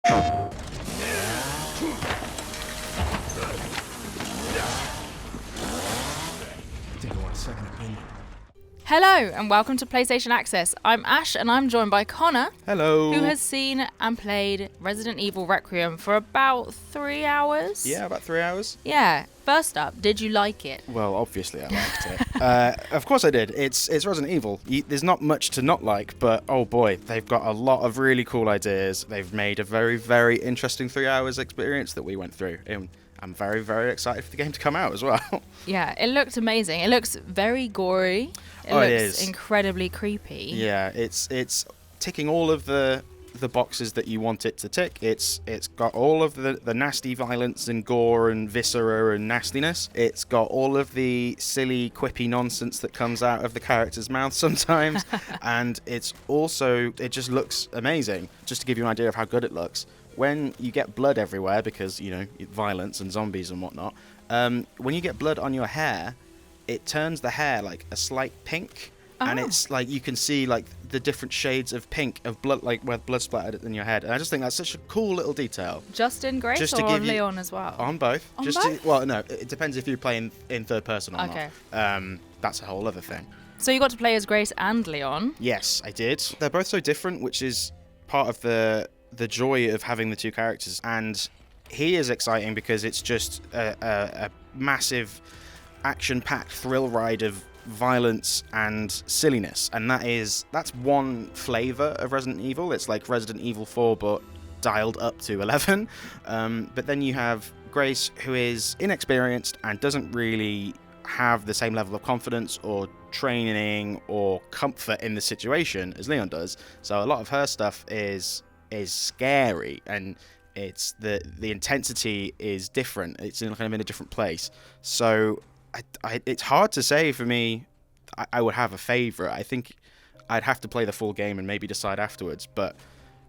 Hello and welcome to PlayStation Access. I'm Ash and I'm joined by Connor. Hello. Who has seen and played Resident Evil Requiem for about 3 hours? Yeah, about 3 hours. Yeah. First up, did you like it? Well, obviously I liked it. Of course I did. It's Resident Evil. There's not much to not like, but oh boy, they've got a lot of really cool ideas. They've made a very, very interesting 3 hours experience that we went through. And I'm very, very excited for the game to come out as well. Yeah, it looked amazing. It looks very gory. It looks incredibly creepy. Yeah, it's ticking all of the boxes that you want it to tick. It's got all of the nasty violence and gore and viscera and nastiness. It's got all of the silly quippy nonsense that comes out of the character's mouth sometimes. And it just looks amazing. Just to give you an idea of how good it looks, when you get blood everywhere because, you know, violence and zombies and whatnot, when you get blood on your hair, it turns the hair like a slight pink. And it's like you can see like the different shades of pink of blood, like where blood splattered in your head. And I just think that's such a cool little detail. Just in Grace or on Leon as well? On both. On both? Well, no, it depends if you're playing in third person or okay. not. That's a whole other thing. So you got to play as Grace and Leon? Yes, I did. They're both so different, which is part of the joy of having the two characters. And he is exciting because it's just a massive action-packed thrill ride of violence and silliness, and that's one flavor of Resident Evil. It's like Resident Evil 4 but dialed up to 11. But then you have Grace, who is inexperienced and doesn't really have the same level of confidence or training or comfort in the situation as Leon does. So a lot of her stuff is scary, and it's the intensity is different. It's kind of in a different place. So it's hard to say for me. I would have a favourite. I think I'd have to play the full game and maybe decide afterwards. But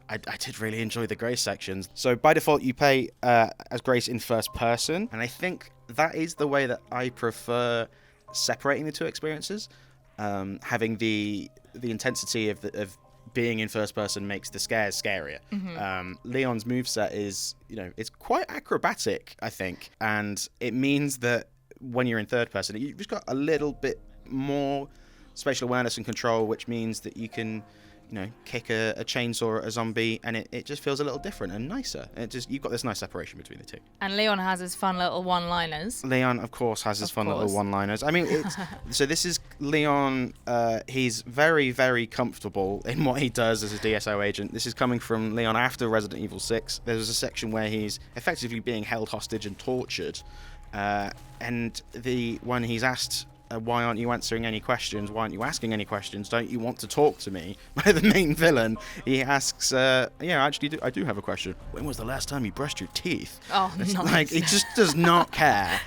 I did really enjoy the Grace sections. So by default, you play as Grace in first person, and I think that is the way that I prefer separating the two experiences. Having the intensity of being in first person makes the scares scarier. Mm-hmm. Leon's moveset is, it's quite acrobatic, I think, and it means that when you're in third person, you've just got a little bit more spatial awareness and control, which means that you can, kick a chainsaw at a zombie, and it just feels a little different and nicer. You've got this nice separation between the two. And Leon has his fun little one-liners. Leon, of course, has his fun little one-liners. I mean, so this is Leon. He's very, very comfortable in what he does as a DSO agent. This is coming from Leon after Resident Evil 6. There's a section where he's effectively being held hostage and tortured. And when he's asked, why aren't you answering any questions? Why aren't you asking any questions? Don't you want to talk to me? By the main villain, he asks, actually, I do have a question. When was the last time you brushed your teeth? Oh, nice. Like, he just does not care,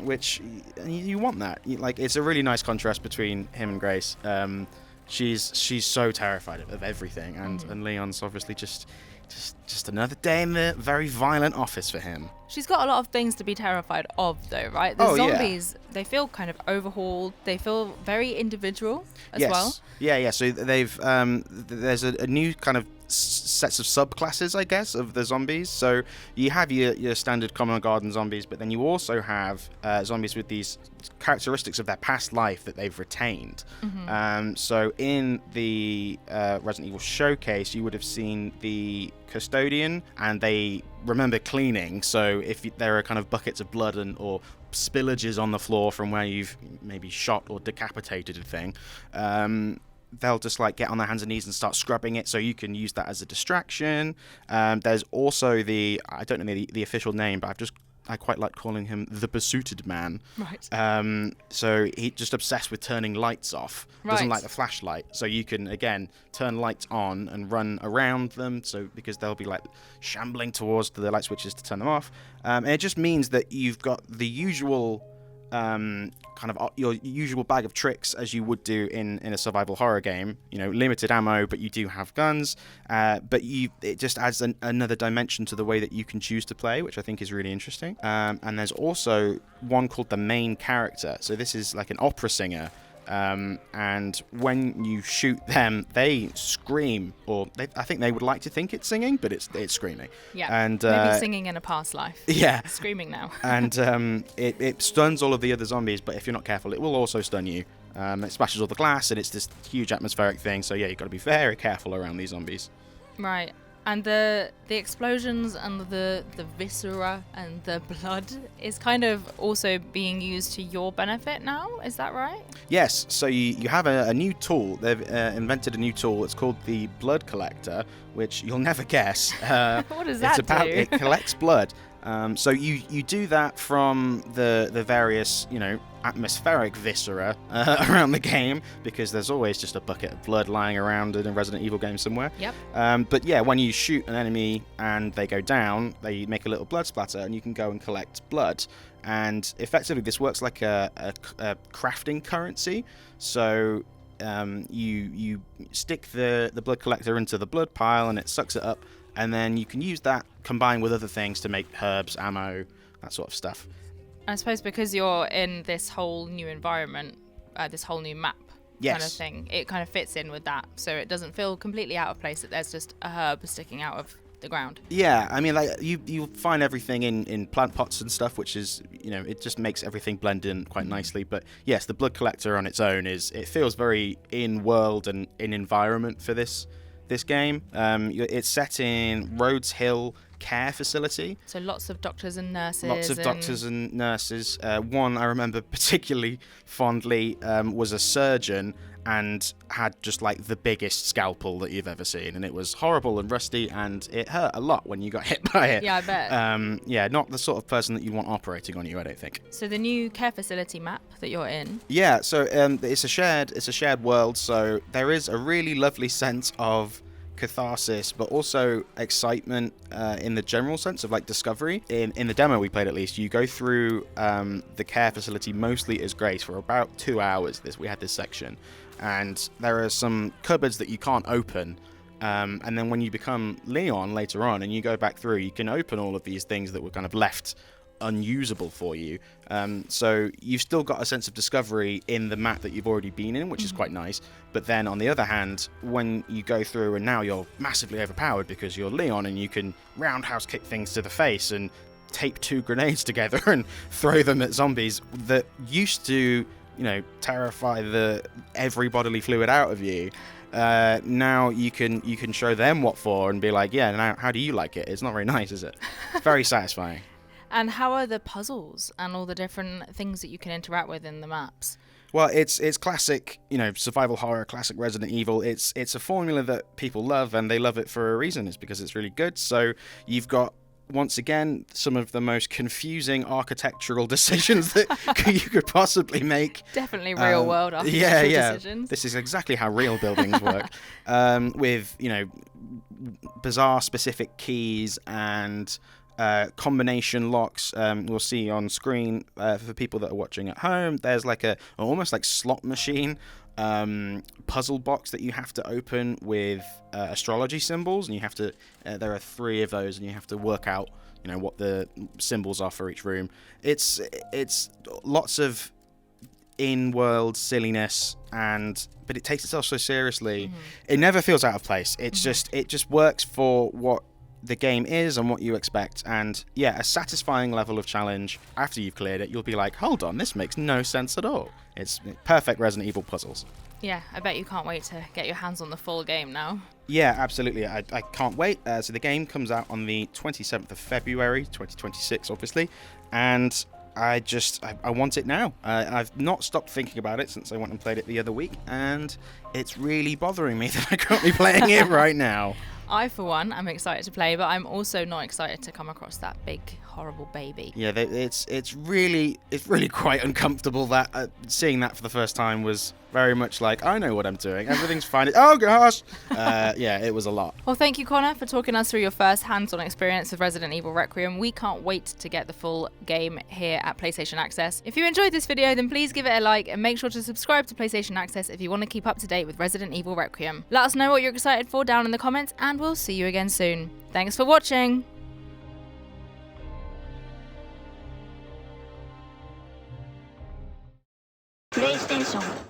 which you want that. It's a really nice contrast between him and Grace. She's so terrified of everything, and Leon's obviously just another day in the very violent office for him. She's got a lot of things to be terrified of, though, right? The zombies, they feel kind of overhauled. They feel very individual as well. Yeah. So they've there's a new kind of sets of subclasses, I guess, of the zombies. So you have your standard common garden zombies, but then you also have zombies with these characteristics of their past life that they've retained. Mm-hmm. So in the Resident Evil showcase, you would have seen the custodian, and they remember cleaning. So if there are kind of buckets of blood or spillages on the floor from where you've maybe shot or decapitated a thing, they'll just get on their hands and knees and start scrubbing it, so you can use that as a distraction. There's also I don't know the official name, but I quite like calling him the Besuited Man. Right. So he's just obsessed with turning lights off. Doesn't like the flashlight. So you can, again, turn lights on and run around them, because they'll be shambling towards the light switches to turn them off. And it just means that you've got the usual kind of your usual bag of tricks as you would do in a survival horror game. Limited ammo, but you do have guns. But it just adds another dimension to the way that you can choose to play, which I think is really interesting. And there's also one called the main character. So this is like an opera singer And when you shoot them, they scream, or I think they would like to think it's singing, but it's screaming. Yeah, and maybe singing in a past life. Yeah. Screaming now. And it stuns all of the other zombies, but if you're not careful, it will also stun you. It smashes all the glass, and it's this huge atmospheric thing, so yeah, you've got to be very careful around these zombies. Right. And the explosions and the viscera and the blood is kind of also being used to your benefit now, is that right? Yes, so you have a new tool. They've invented a new tool. It's called the Blood Collector, which you'll never guess. What does that do? It collects blood. So you do that from the various, atmospheric viscera around the game, because there's always just a bucket of blood lying around in a Resident Evil game somewhere. Yep. But yeah, when you shoot an enemy and they go down, they make a little blood splatter, and you can go and collect blood. And effectively, this works like a crafting currency. So you stick the blood collector into the blood pile, and it sucks it up. And then you can use that combined with other things to make herbs, ammo, that sort of stuff. I suppose because you're in this whole new environment, this whole new map kind of thing, it kind of fits in with that. So it doesn't feel completely out of place that there's just a herb sticking out of the ground. Yeah, I mean, like you find everything in plant pots and stuff, which is, it just makes everything blend in quite nicely. But yes, the blood collector on its own it feels very in-world and in environment for this game. It's set in Rhodes Hill Care Facility. So lots of doctors and nurses. One I remember particularly fondly was a surgeon and had just like the biggest scalpel that you've ever seen, and it was horrible and rusty, and it hurt a lot when you got hit by it. Yeah, I bet. Not the sort of person that you want operating on you, I don't think. So the new care facility map that you're in. Yeah, so it's a shared world, so there is a really lovely sense of catharsis, but also excitement in the general sense of like discovery. In the demo we played, at least, you go through the care facility mostly as Grace for about 2 hours. We had this section, and there are some cupboards that you can't open, and then when you become Leon later on and you go back through, you can open all of these things that were kind of left unusable for you. So you've still got a sense of discovery in the map that you've already been in, which is quite nice. But then on the other hand, when you go through and now you're massively overpowered because you're Leon and you can roundhouse kick things to the face and tape 2 grenades together and throw them at zombies that used to, terrify every bodily fluid out of you. Now you can show them what for and be like, yeah, now how do you like it? It's not very nice, is it? It's very satisfying. And how are the puzzles and all the different things that you can interact with in the maps? Well, it's classic, survival horror, classic Resident Evil. It's a formula that people love, and they love it for a reason. It's because it's really good. So you've got, once again, some of the most confusing architectural decisions that you could possibly make. Definitely real world architectural decisions. This is exactly how real buildings work. With, bizarre specific keys and combination locks. We'll see on screen for people that are watching at home. There's like almost like slot machine puzzle box that you have to open with astrology symbols, and you have to. There are 3 of those, and you have to work out, what the symbols are for each room. It's lots of in-world silliness, but it takes itself so seriously. Mm-hmm. It never feels out of place. It's it just works for what the game is and what you expect, and a satisfying level of challenge. After you've cleared it, you'll be like, hold on, this makes no sense at all. It's perfect Resident Evil puzzles. Yeah, I bet you can't wait to get your hands on the full game now. Yeah, absolutely. I can't wait. So the game comes out on the 27th of February 2026, obviously, and I want it now. I've not stopped thinking about it since I went and played it the other week, and it's really bothering me that I can't be playing it right now. I, for one, am excited to play, but I'm also not excited to come across that big, horrible baby. Yeah, it's really quite uncomfortable. That seeing that for the first time was very much like, I know what I'm doing. Everything's fine. Oh gosh. It was a lot. Well, thank you, Connor, for talking us through your first hands-on experience with Resident Evil Requiem. We can't wait to get the full game here at PlayStation Access. If you enjoyed this video, then please give it a like and make sure to subscribe to PlayStation Access if you want to keep up to date with Resident Evil Requiem. Let us know what you're excited for down in the comments, and we'll see you again soon. Thanks for watching. PlayStation